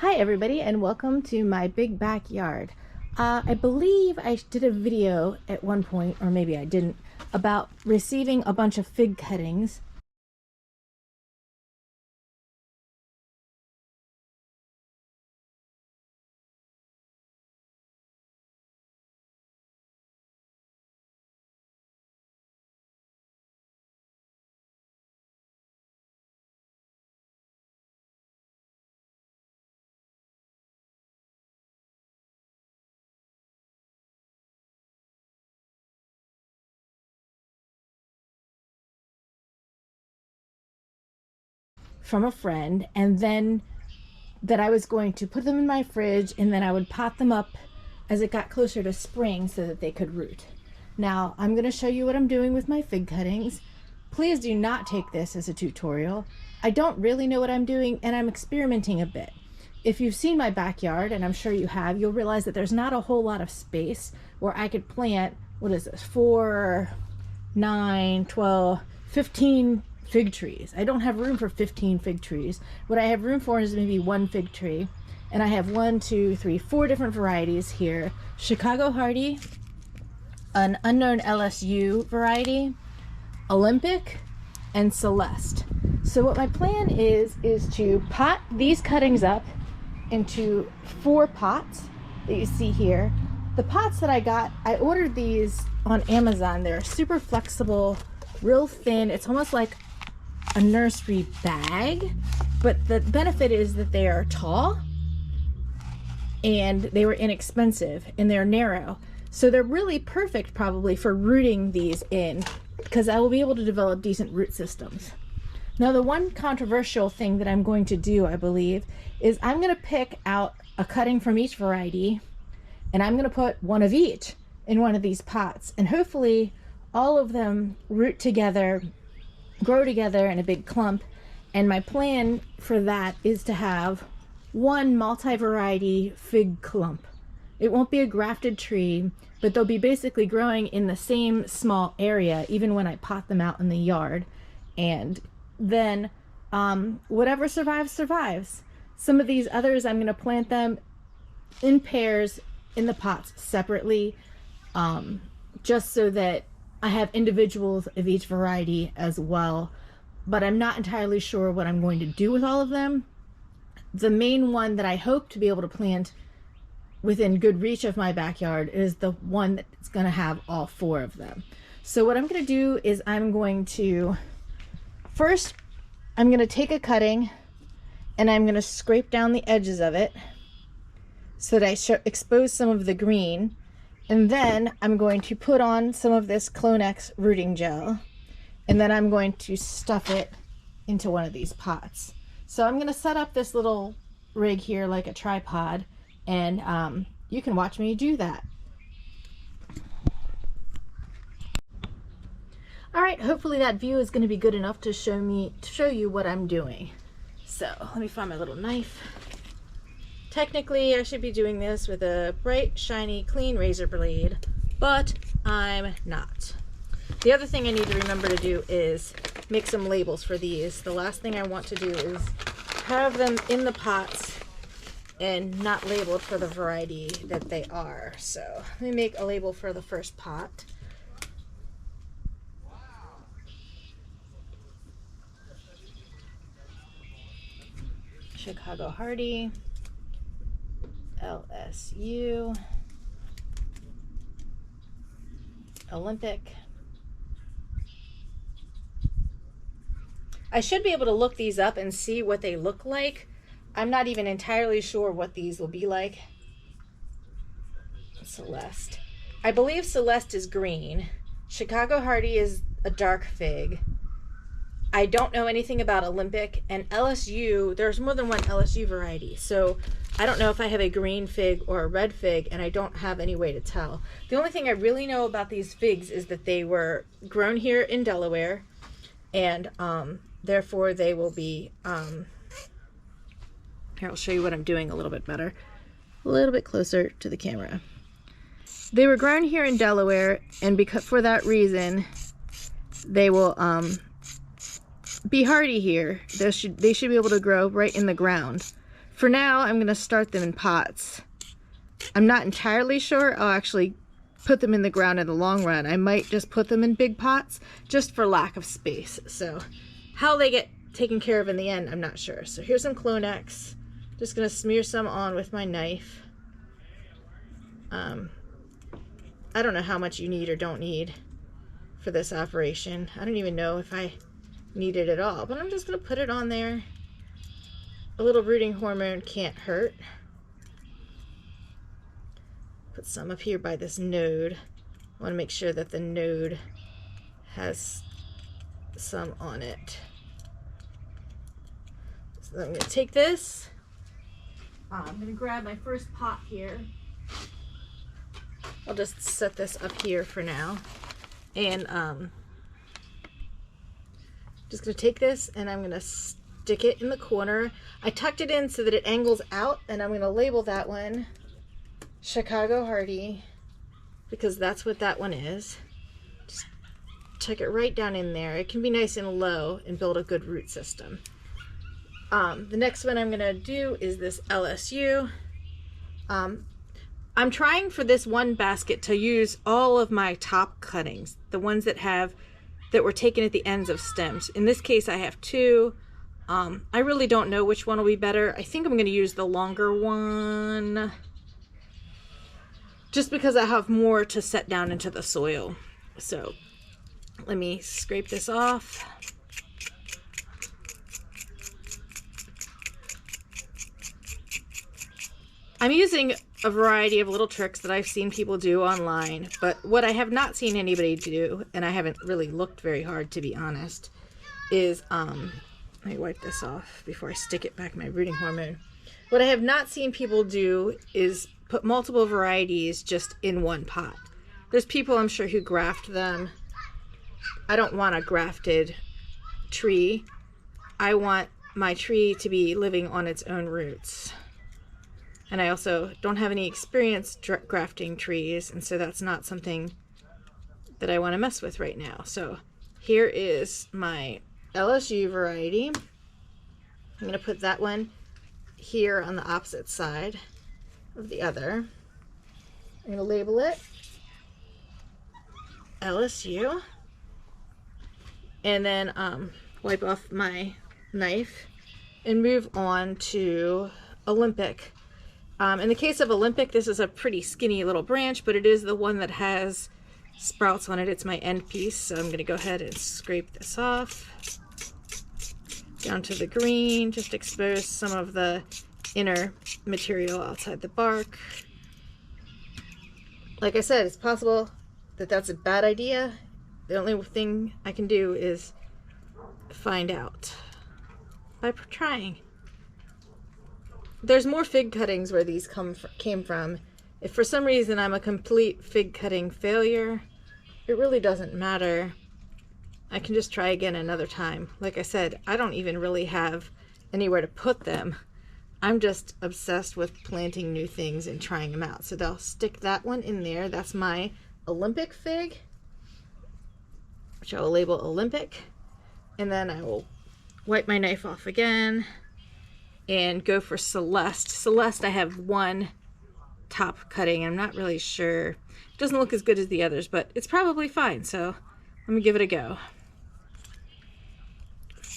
Hi everybody, and welcome to my big backyard. I believe I did a video at one point, or maybe I didn't, about receiving a bunch of fig cuttings. From a friend, and then that I was going to put them in my fridge, and then I would pot them up as it got closer to spring so that they could root. Now I'm going to show you what I'm doing with my fig cuttings. Please do not take this as a tutorial. I don't really know what I'm doing, and I'm experimenting a bit. If you've seen my backyard, and I'm sure you have, you'll realize that there's not a whole lot of space where I could plant, what is this, 4, 9, 12, 15 fig trees. I don't have room for 15 fig trees. What I have room for is maybe one fig tree. And I have 1, 2, 3, 4 different varieties here. Chicago Hardy, an unknown LSU variety, Olympic, and Celeste. So what my plan is to pot these cuttings up into 4 pots that you see here. The pots that I got, I ordered these on Amazon. They're super flexible, real thin. It's almost like a nursery bag, but the benefit is that they are tall and they were inexpensive and they're narrow. So they're really perfect probably for rooting these in, because I will be able to develop decent root systems. Now, the one controversial thing that I'm going to do, I believe, is I'm going to pick out a cutting from each variety, and I'm going to put one of each in one of these pots, and hopefully all of them root together, grow together in a big clump. And my plan for that is to have one multi-variety fig clump. It won't be a grafted tree, but they'll be basically growing in the same small area even when I pot them out in the yard. And then whatever survives, survives. Some of these others, I'm going to plant them in pairs in the pots separately, just so that I have individuals of each variety as well. But I'm not entirely sure what I'm going to do with all of them. The main one that I hope to be able to plant within good reach of my backyard is the one that's going to have all 4 of them. So what I'm going to do is I'm going to take a cutting and I'm going to scrape down the edges of it so that I expose some of the green. And then I'm going to put on some of this Clonex rooting gel, and then I'm going to stuff it into one of these pots. So I'm going to set up this little rig here like a tripod, and you can watch me do that. All right, hopefully that view is going to be good enough to show you what I'm doing. So let me find my little knife. Technically, I should be doing this with a bright, shiny, clean razor blade, but I'm not. The other thing I need to remember to do is make some labels for these. The last thing I want to do is have them in the pots and not labeled for the variety that they are. So let me make a label for the first pot. Chicago Hardy, LSU, Olympic. I should be able to look these up and see what they look like. I'm not even entirely sure what these will be like. Celeste. I believe Celeste is green. Chicago Hardy is a dark fig. I don't know anything about Olympic, and LSU, there's more than one LSU variety. So I don't know if I have a green fig or a red fig, and I don't have any way to tell. The only thing I really know about these figs is that they were grown here in Delaware, and therefore they will be, here, I'll show you what I'm doing a little bit better. A little bit closer to the camera. They were grown here in Delaware, and because for that reason, they will be hardy here. They should be able to grow right in the ground For now, I'm going to start them in pots. I'm not entirely sure I'll actually put them in the ground in the long run. I might just put them in big pots just for lack of space. So how they get taken care of in the end, I'm not sure. So here's some Clonex. Just going to smear some on with my knife. I don't know how much you need or don't need for this operation. I don't even know if I need it at all, but I'm just going to put it on there. A little rooting hormone can't hurt. Put some up here by this node. I want to make sure that the node has some on it. So I'm going to take this. I'm going to grab my first pot here. I'll just set this up here for now. And just going to take this and I'm going to stick it in the corner. I tucked it in so that it angles out, and I'm going to label that one Chicago Hardy because that's what that one is. Just tuck it right down in there. It can be nice and low and build a good root system. The next one I'm going to do is this LSU. I'm trying for this one basket to use all of my top cuttings, the ones that were taken at the ends of stems. In this case, I have two. I really don't know which one will be better. I think I'm going to use the longer one just because I have more to set down into the soil. So let me scrape this off. I'm using a variety of little tricks that I've seen people do online, but what I have not seen anybody do, and I haven't really looked very hard to be honest, is, let me wipe this off before I stick it back in my rooting hormone. What I have not seen people do is put multiple varieties just in one pot. There's people I'm sure who graft them. I don't want a grafted tree. I want my tree to be living on its own roots. And I also don't have any experience grafting trees, and so that's not something that I want to mess with right now. So here is my LSU variety. I'm going to put that one here on the opposite side of the other. I'm going to label it LSU. And then wipe off my knife and move on to Olympic. In the case of Olympic, this is a pretty skinny little branch, but it is the one that has sprouts on it. It's my end piece, so I'm going to go ahead and scrape this off. Down to the green, just expose some of the inner material outside the bark. Like I said, it's possible that that's a bad idea. The only thing I can do is find out by trying. There's more fig cuttings where these came from. If for some reason I'm a complete fig cutting failure, it really doesn't matter. I can just try again another time. Like I said, I don't even really have anywhere to put them. I'm just obsessed with planting new things and trying them out. So they'll stick that one in there. That's my Olympic fig, which I will label Olympic. And then I will wipe my knife off again and go for Celeste. Celeste, I have one top cutting. I'm not really sure. It doesn't look as good as the others, but it's probably fine. So let me give it a go.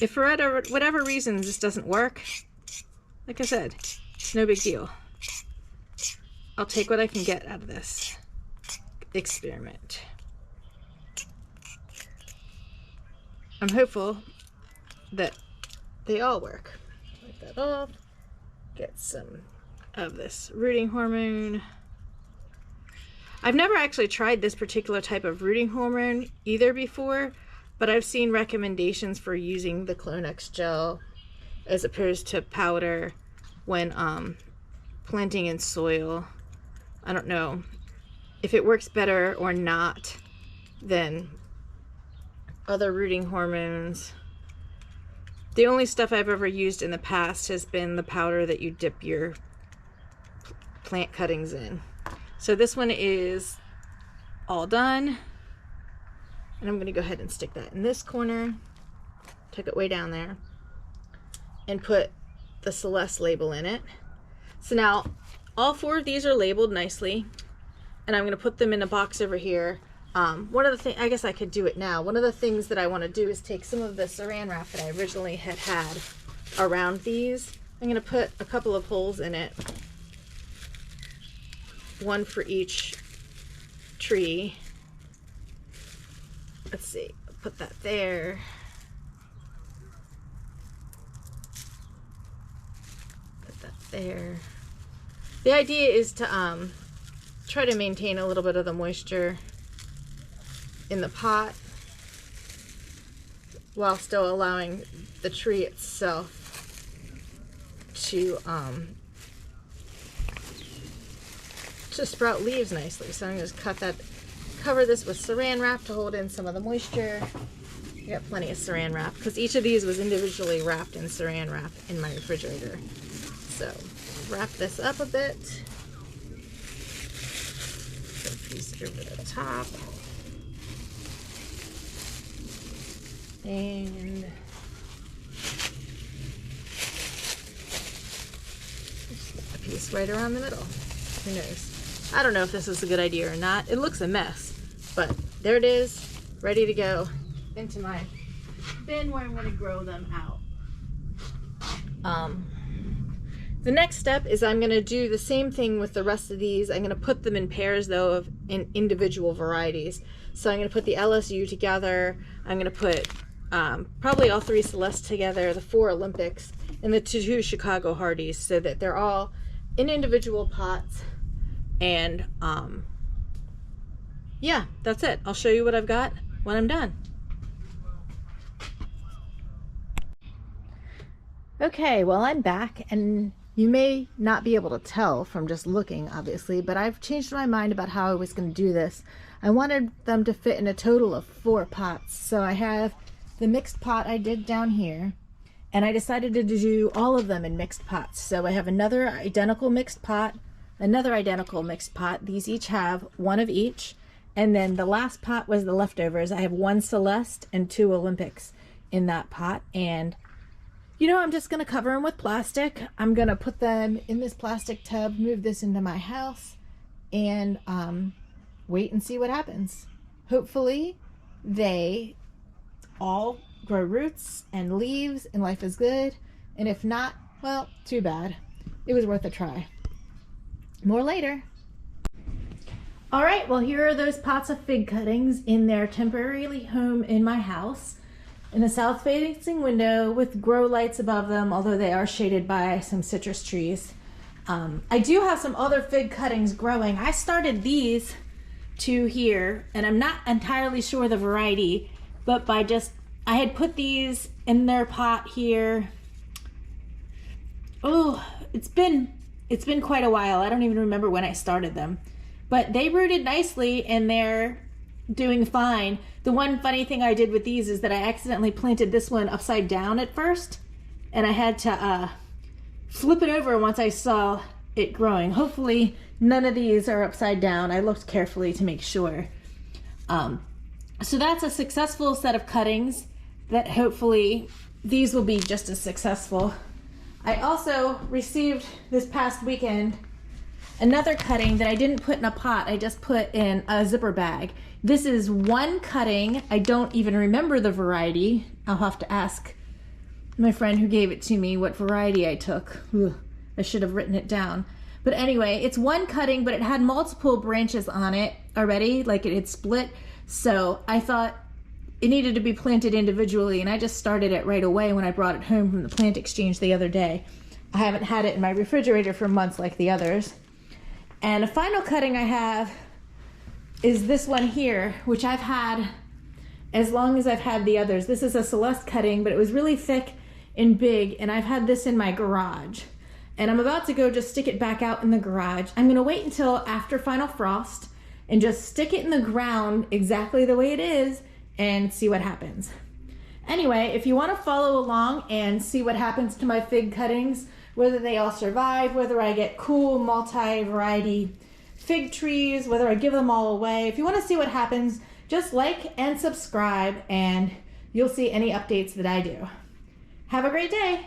If for whatever reason this doesn't work, like I said, it's no big deal. I'll take what I can get out of this experiment. I'm hopeful that they all work. Wipe that off. Get some of this rooting hormone. I've never actually tried this particular type of rooting hormone either before, but I've seen recommendations for using the Clonex gel as opposed to powder when planting in soil. I don't know if it works better or not than other rooting hormones. The only stuff I've ever used in the past has been the powder that you dip your plant cuttings in. So this one is all done. And I'm going to go ahead and stick that in this corner. Tuck it way down there. And put the Celeste label in it. So now all 4 of these are labeled nicely, and I'm going to put them in a box over here. One of the things, I guess I could do it now. One of the things that I want to do is take some of the saran wrap that I originally had around these. I'm going to put a couple of holes in it, one for each tree. Let's see, put that there. Put that there. The idea is to try to maintain a little bit of the moisture in the pot while still allowing the tree itself to sprout leaves nicely. So I'm going to cover this with saran wrap to hold in some of the moisture. I got plenty of saran wrap because each of these was individually wrapped in saran wrap in my refrigerator. So wrap this up a bit. Put a piece over the top. And a piece right around the middle. Who knows? I don't know if this is a good idea or not. It looks a mess, but there it is, ready to go into my bin where I'm going to grow them out. The next step is I'm going to do the same thing with the rest of these. I'm going to put them in pairs though in individual varieties. So I'm going to put the LSU together. I'm going to put probably all 3 Celeste together, the 4 Olympics, and the 2 Chicago Hardies, so that they're all in individual pots. And yeah, that's it. I'll show you what I've got when I'm done. Okay, well, I'm back, and you may not be able to tell from just looking, obviously, but I've changed my mind about how I was going to do this. I wanted them to fit in a total of 4 pots. So I have the mixed pot I did down here, and I decided to do all of them in mixed pots. So I have another identical mixed pot, another identical mixed pot. These each have 1 of each. And then the last pot was the leftovers. I have 1 Celeste and 2 Olympics in that pot. And you know, I'm just going to cover them with plastic. I'm going to put them in this plastic tub, move this into my house, and wait and see what happens. Hopefully they all grow roots and leaves and life is good. And if not, well, too bad. It was worth a try. More later. All right, well, here are those pots of fig cuttings in their temporary home in my house, in a south-facing window with grow lights above them, although they are shaded by some citrus trees. I do have some other fig cuttings growing. I started these 2 here, and I'm not entirely sure the variety, but I had put these in their pot here. Oh, it's been quite a while. I don't even remember when I started them, but they rooted nicely and they're doing fine. The one funny thing I did with these is that I accidentally planted this one upside down at first, and I had to flip it over once I saw it growing. Hopefully none of these are upside down. I looked carefully to make sure. So that's a successful set of cuttings that hopefully these will be just as successful. I also received this past weekend another cutting that I didn't put in a pot. I just put in a zipper bag. This is 1 cutting. I don't even remember the variety. I'll have to ask my friend who gave it to me what variety I took. Ugh, I should have written it down. But anyway, it's 1 cutting, but it had multiple branches on it already, like it had split. So I thought it needed to be planted individually, and I just started it right away when I brought it home from the plant exchange the other day. I haven't had it in my refrigerator for months like the others. And a final cutting I have is this one here, which I've had as long as I've had the others. This is a Celeste cutting, but it was really thick and big, and I've had this in my garage. And I'm about to go just stick it back out in the garage. I'm gonna wait until after final frost and just stick it in the ground exactly the way it is and see what happens. Anyway, if you want to follow along and see what happens to my fig cuttings, whether they all survive, whether I get cool multi-variety fig trees, whether I give them all away, if you want to see what happens, just like and subscribe and you'll see any updates that I do. Have a great day.